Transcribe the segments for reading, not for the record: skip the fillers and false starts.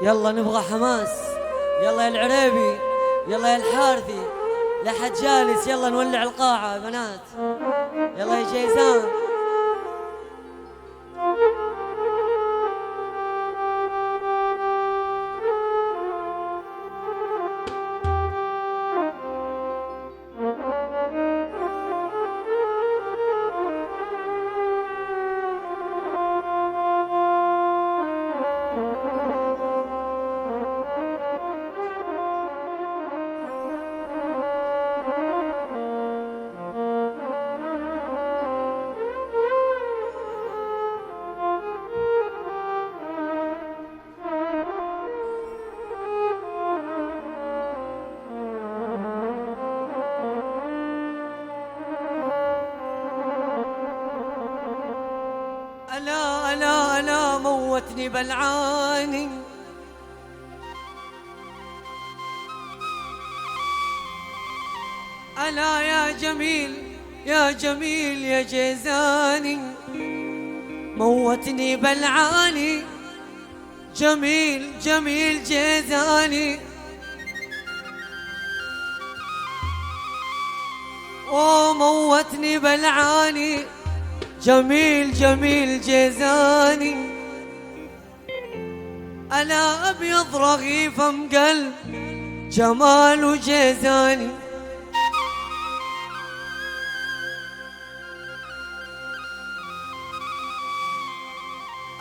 يلا نبغى حماس، يلا يا العريبي، يلا يا الحارثي، لا حد جالس، يلا نولع القاعة يا بنات، يلا يا جيزان. ألا موتني بلعاني، ألا يا جميل يا جميل يا جيزاني، موتني بلعاني، جميل جميل جيزاني، موتني بلعاني، جميل جميل جيزاني. ألا أبيض رغيف أم قلب جمال جيزاني،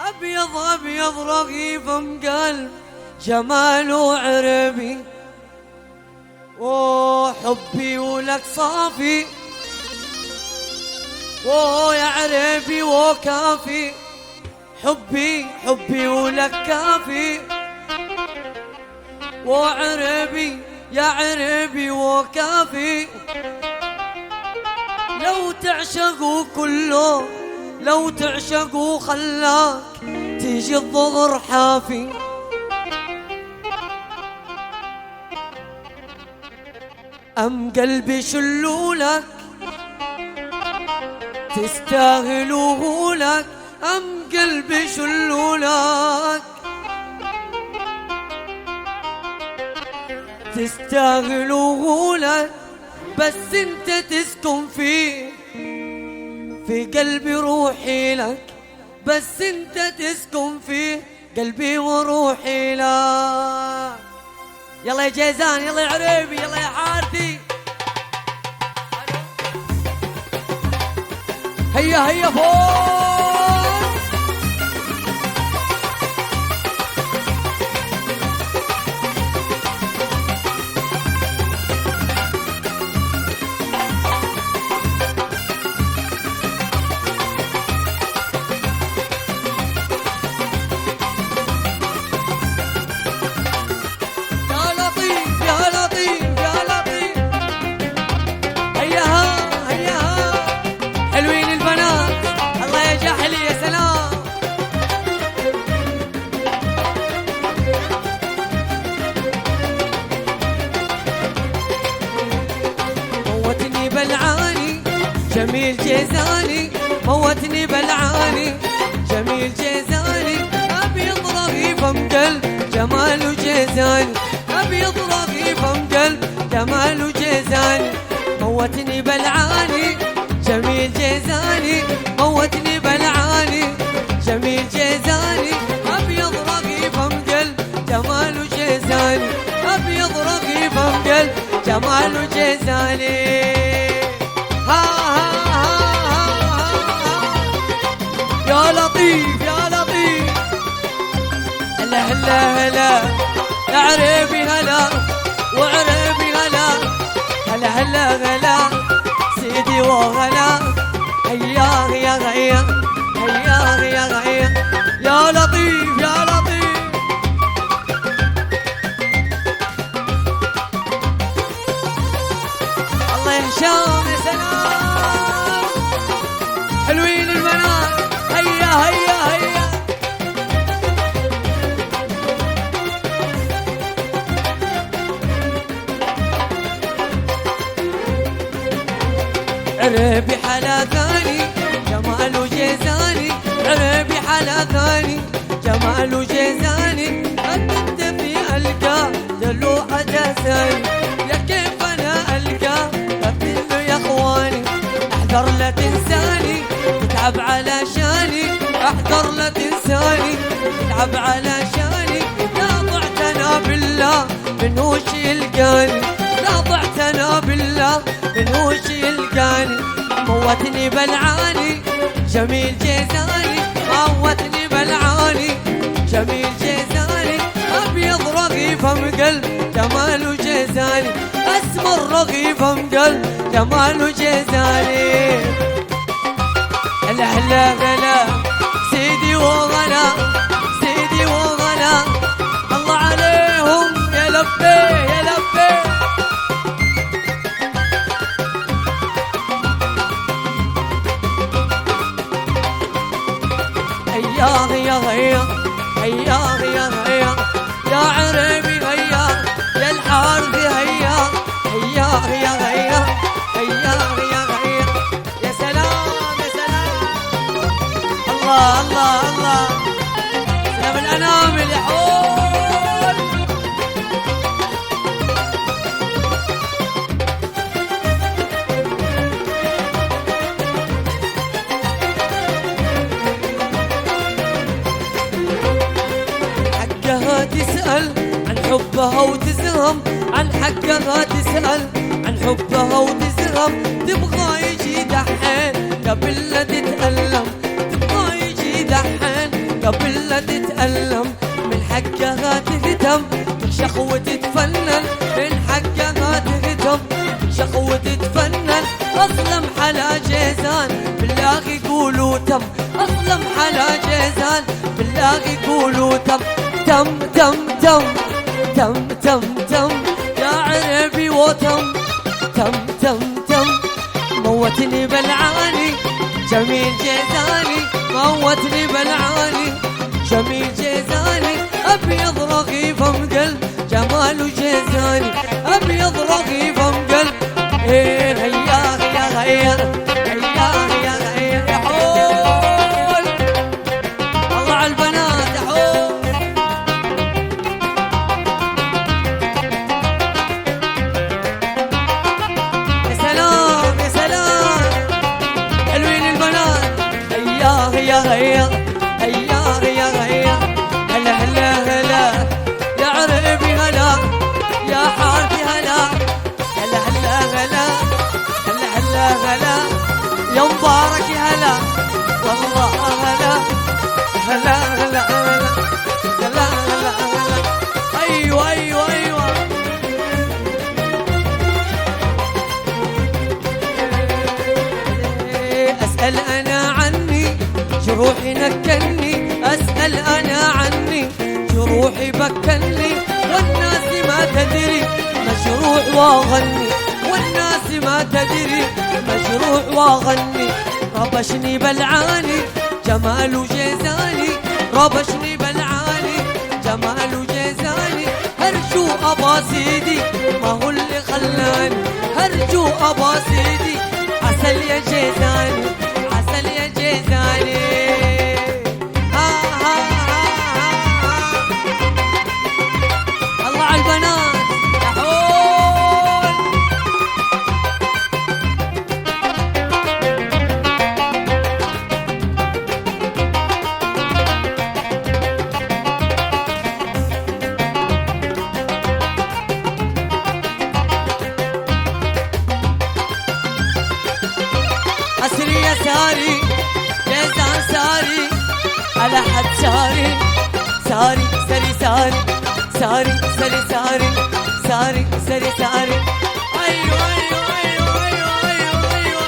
أبيض أبيض رغيف أم قلب جمال عربي، حبي ولك صافي، يا عربي وكافي، حبي ولك كافي، وعربي يا عربي وكافي. لو تعشقوا كله، لو تعشقوا خلاك تيجي الظهر حافي، أم قلبي شلولك تستاهلوه لك، أم قلبي شلولك تستاهلوه لك، بس انت تسكن فيه في قلبي روحي لك، بس انت تسكن فيه قلبي وروحي لك. يلا يا جيزان، يلا يا عريبي، يلا يا حارثي، هيا هيا فوق. يا لطيف يا لطيف يا لطيف، هيا ها هيا ها، حلوين البنات، الله يا جحلي يا سلام. موتني بلعاني جميل جيزاني، موتني بلعاني جميل جيزاني، أبيض رغيف أم قلب جمال جيزاني، أبيض رغيف أم قلب جمال جيزاني. موتني بلعاني جميل جيزاني، موتني بلعاني جميل جيزاني، أبيض رغيف أم قلب جمال جيزاني، أبيض رغيف أم قلب جمال جيزاني. ها ها ها ها يا لطيف يا لطيف، هلا هلا هلا يا عريبي هلا، وعريبي هلا، هلا هلا هلا سيدي وغلا، هيا هيا هيا هيا هيا هيا يا لطيف يا لطيف. الله يا هشام يا سلام، حلوين البنات، هيا هيا هيا. عربي حلا ثاني جمال جيزاني، عربي حلا ثاني جمال جيزاني. تسأل يا كيف أنا ألقى أقول له يا إخواني احذر لا تنساني تتعب علشاني احذر لا تنساني تتعب علشاني لا ضعت أنا بالله من وش يلقاني لا ضعت أنا بالله من وش يلقاني موتني بلعاني جميل جيزاني موتني بلعاني جميل جيزاني أبيض رغيف مقلب جماله جيزاني أسمر رغيف مقلب جماله جيزاني الأحلى غلا سيدي وغلا سيدي وغلا الله عليهم يا لبي يا لبي هيا هيا هيا هيا هيا هيا يا عربي هيا يا الحارث هيا هيا هيا هيا هيا هيا هيا يا سلام يا سلام الله الله الله سلام الأنامل يا حول حقها تسأل عن حبها وتزهم عن حقها تسأل عن حبها وتزهم تبغى يجي دحين قبل لا تتألم تبغى يجي دحين قبل لا تتألم من حقها تهتم تكشخ وتتفنن من حقها تهتم تكشخ وتتفنن أظلم حلا جيزان بالله يقولوا تم أظلم حلا جيزان بالله يقولوا تم تم تم تم تم تم تم يا عربي وتم تم تم تم موتني بلعاني جميل جيزاني موتني بلعاني جميل جيزاني أبيض رغيف مقلب جماله جيزاني أبيض رغيف مقلب هيا هيا هيا هيا هيا هيا يا حول الله على البنات يا حول يا سلام يا سلام حلوين البنات هيا هيا هيا هيا هيا هيا هلا هلا هلا يا عربي هلا يا حارتي هلا هلا هلا هلا هلا هلا هلا يا مبارك هلا والله هلا هلا هلا هلا هلا هلا هلا ايوه ايوه ايوه اسال انا عني جروحي نكلني اسال انا عني جروحي بكلني والناس ما تدري مجروح واغني والناس ما تدري مجروح واغني ربشني بلعاني جماله جيزاني ربشني بلعاني جماله جيزاني هرجو أبا سيدي ما هو اللي خلاني هرجو أبا سيدي عسل يا جيزاني عسل يا جيزاني ها ها ها ها الله على البنات يا حول أسري يا ساري جيزان ساري على حد ساري ساري سري ساري ساري سري ساري ساري سري ساري أيوة أيوة أيوة أيوة أيوة أيوة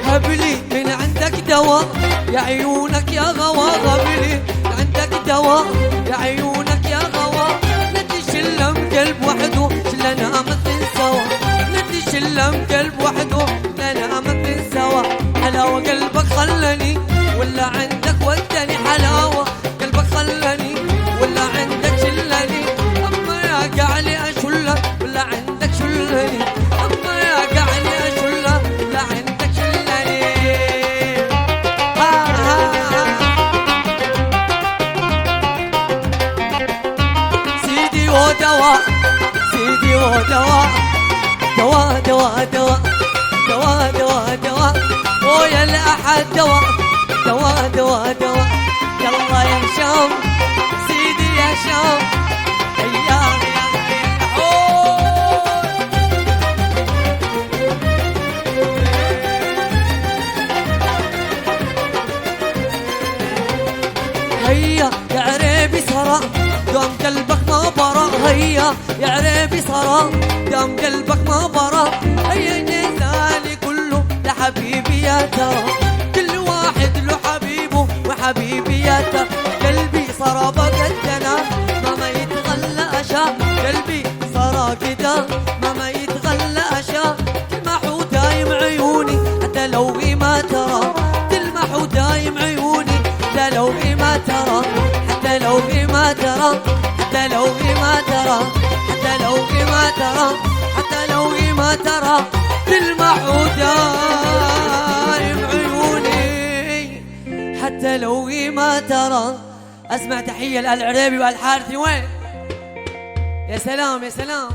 هبلي من عندك دواء يا عيونك يا غوا هبلي عندك دواء يا عيونك يا غوا لا تشلم قلب وحده شلنا مثل سوا لا تشلم قلب وحده شلنا مثل سوا حلاوة قلبك خلني ولا عندك ودني حلاوة قلبك خلني ولا عندك واحد دواء دواء دواء دواء. يلا يا شام سيدي يا شام ايام يا هيا يا عريبي سرى دام قلبك ما برا. هيا يا عريبي سرى دام قلبك ما برا. هيا نزالي كله لحبيبي يا ترى. كل واحد له حبيبه وحبيبي يا ترى. قلبي صار بقدنا ما يتغلى أشا. قلبي صار كده ما يتغلى أشا. تلمح ودايم عيوني حتى لو ما ترى. تلمح ودايم عيوني حتى لو ما ترى. حتى لو ما ترى. حتى لو ما ترى. حتى لو ما ترى. حتى لو ما ترى. تلمح ودايم عيوني حتى لو ما ترى. اسمع تحية لآل عريبي وآل حارثي وين؟ يا سلام يا سلام.